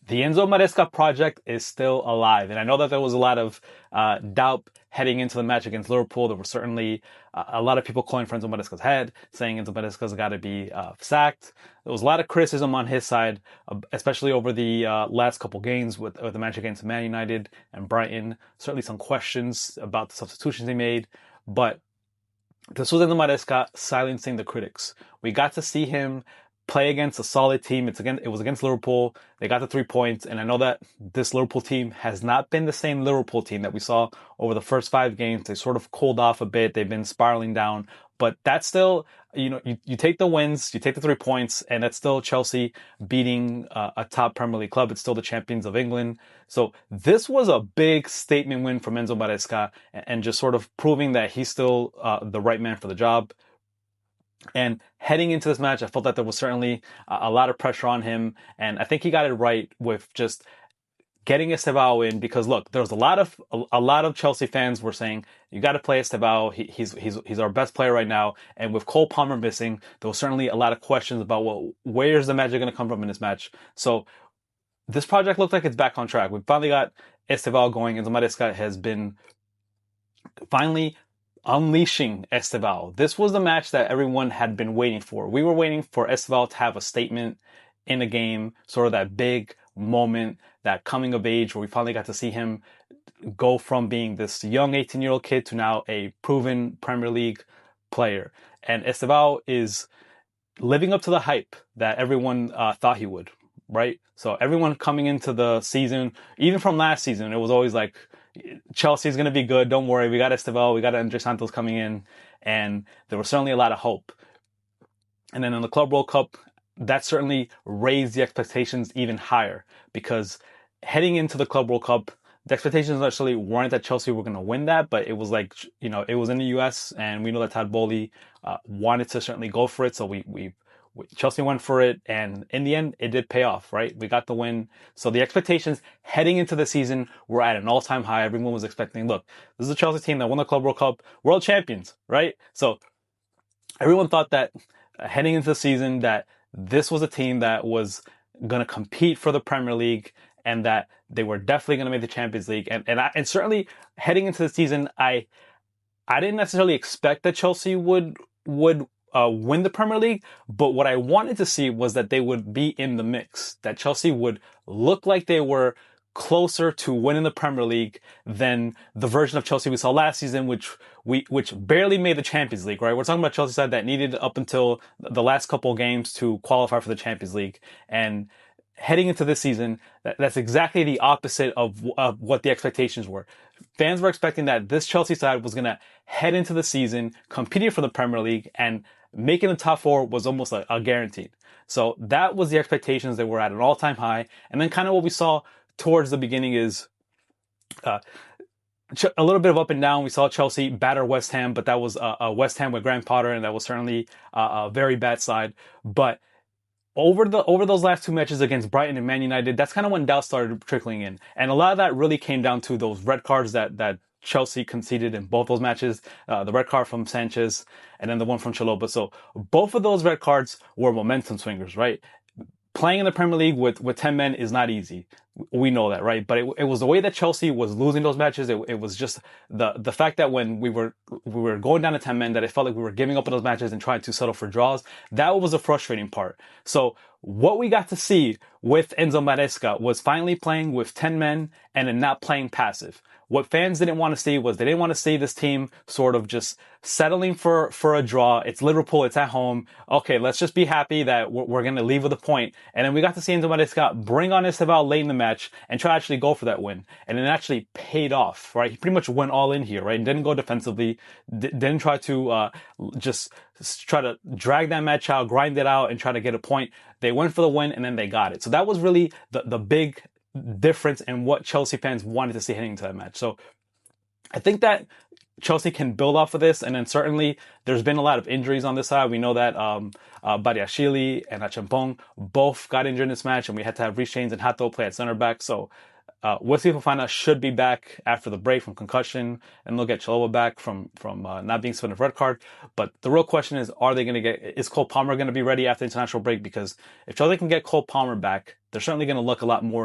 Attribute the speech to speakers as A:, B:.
A: The Enzo Maresca project is still alive. And I know that there was a lot of doubt heading into the match against Liverpool. There were certainly a lot of people calling for Enzo Maresca's head, saying Enzo Maresca's got to be sacked. There was a lot of criticism on his side, especially over the last couple games with the match against Man United and Brighton. Certainly some questions about the substitutions he made. But this was Enzo Maresca silencing the critics. We got to see him play against a solid team. It was against Liverpool. They got the 3 points. And I know that this Liverpool team has not been the same Liverpool team that we saw over the first 5 games. They sort of cooled off a bit. They've been spiraling down. But that's still, you take the wins, you take the 3 points, and that's still Chelsea beating a top Premier League club. It's still the champions of England. So this was a big statement win from Enzo Maresca and just sort of proving that he's still the right man for the job. And heading into this match, I felt that there was certainly a lot of pressure on him. And I think he got it right with just getting Estevão in, because look, there was a lot of Chelsea fans were saying, you got to play Estevão. He's our best player right now. And with Cole Palmer missing, there was certainly a lot of questions about, well, where's the magic going to come from in this match? So this project looked like it's back on track. We finally got Estevão going. Enzo Maresca has been finally unleashing Estevão. This was the match that everyone had been waiting for. We were waiting for Estevão to have a statement in the game, sort of that big moment, that coming of age where we finally got to see him go from being this young 18-year-old kid to now a proven Premier League player. And Estevão is living up to the hype that everyone thought he would, right? So everyone coming into the season, even from last season, it was always like, Chelsea's going to be good. Don't worry. We got Estevão. We got Andre Santos coming in. And there was certainly a lot of hope. And then in the Club World Cup, that certainly raised the expectations even higher, because heading into the Club World Cup, the expectations actually weren't that Chelsea were going to win that, but it was like, it was in the US, and we know that Todd Bowley wanted to certainly go for it. So Chelsea went for it, and in the end, it did pay off, right? We got the win. So the expectations heading into the season were at an all-time high. Everyone was expecting, look, this is a Chelsea team that won the Club World Cup, world champions, right? So everyone thought that heading into the season that this was a team that was going to compete for the Premier League and that they were definitely going to make the Champions League. And certainly heading into the season, I didn't necessarily expect that Chelsea would win the Premier League, but what I wanted to see was that they would be in the mix, that Chelsea would look like they were closer to winning the Premier League than the version of Chelsea we saw last season, which barely made the Champions League, right? We're talking about Chelsea side that needed up until the last couple of games to qualify for the Champions League. And heading into this season, that's exactly the opposite of what the expectations were. Fans were expecting that this Chelsea side was going to head into the season competing for the Premier League, and making the top 4 was almost a guaranteed. So that was the expectations. They were at an all-time high. And then kind of what we saw towards the beginning is a little bit of up and down. We saw Chelsea batter West Ham, but that was a West Ham with Graham Potter, and that was certainly a very bad side. But over those last 2 matches against Brighton and Man United, that's kind of when doubt started trickling in. And a lot of that really came down to those red cards that Chelsea conceded in both those matches, the red card from Sanchez and then the one from Chalobah. So both of those red cards were momentum swingers, right? Playing in the Premier League with 10 men is not easy. We know that, right? But it was the way that Chelsea was losing those matches. It was just the fact that when we were going down to 10 men, that it felt like we were giving up on those matches and trying to settle for draws. That was the frustrating part. So what we got to see with Enzo Maresca was finally playing with 10 men and then not playing passive. What fans didn't want to see was they didn't want to see this team sort of just settling for a draw. It's Liverpool. It's at home. Okay, let's just be happy that we're going to leave with a point. And then we got to see Enzo Maresca bring on Estevão late in the match and try to actually go for that win. And it actually paid off, right? He pretty much went all in here, right? Didn't go defensively. Didn't try to just try to drag that match out, grind it out, and try to get a point. They went for the win, and then they got it. So that was really the big difference in what Chelsea fans wanted to see heading into that match. So I think that Chelsea can build off of this, and then certainly there's been a lot of injuries on this side. We know that Badiashile and Achampong both got injured in this match, and we had to have Reece James and Hato play at center back. So Wesley Fofana should be back after the break from concussion, and they'll get Chalobah back from not being suspended red card. But the real question is, is Cole Palmer going to be ready after the international break? Because if Chelsea can get Cole Palmer back, they're certainly going to look a lot more